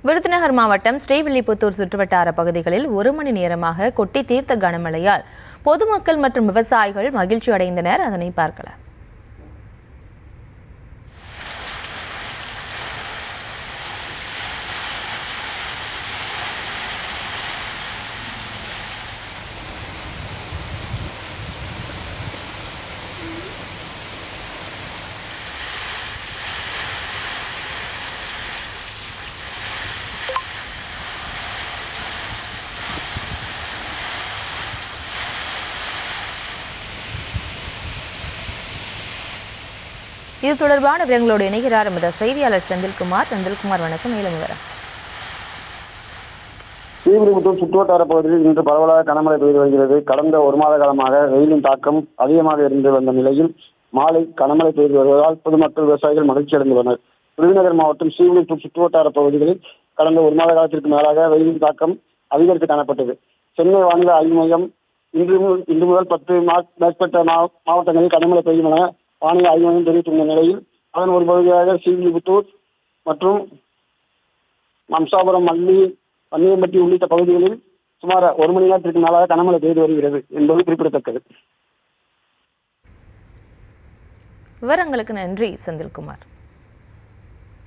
விருதுநகர் மாவட்டம் ஸ்ரீவில்லிபுத்தூர் சுற்றுவட்டார பகுதிகளில் 1 மணி நேரமாக கொட்டி தீர்த்த கனமழையால் பொதுமக்கள் மற்றும் விவசாயிகள் மகிழ்ச்சி அடைந்தனர். அதனை பார்க்கலாம். இது தொடர்பான விவரங்களோடு இணைகிறார் எமது செய்தியாளர் செந்தில்குமார். வணக்கம். மேலும் விவரம். ஸ்ரீவில்லிபுத்தூர் சுற்றுவட்டார பகுதியில் இன்று பரவலாக கனமழை பெய்து வருகிறது. கடந்த ஒரு மாத காலமாக வெயிலின் தாக்கம் அதிகமாக இருந்து வந்த நிலையில் மாலை கனமழை பெய்து வருவதால் பொதுமக்கள் விவசாயிகள் மகிழ்ச்சி அடைந்துள்ளனர். விருதுநகர் மாவட்டம் ஸ்ரீவில்லிபுத்தூர் சுற்றுவட்டார பகுதிகளில் கடந்த ஒரு மாத காலத்திற்கு மேலாக வெயிலின் தாக்கம் அதிகரித்து காணப்பட்டது. சென்னை வானிலை ஆய்வு மையம் இன்று முதல் 10 மேற்பட்ட மாவட்டங்களில் கனமழை பெய்யும் என வானிலை ஆய்வு மையம் தெரிவித்துள்ள நிலையில் அதன் ஒரு பகுதியாக ஸ்ரீவில்லிபுத்தூர் மற்றும் மம்சாபுரம், வன்னியம்பட்டி உள்ளிட்ட பகுதிகளில் சுமார் 1 மணி நேரத்திற்கு மேலாக கனமழை பெய்து வருகிறது என்பது குறிப்பிடத்தக்கது. விவரங்களுக்கு நன்றி செந்தில்குமார்.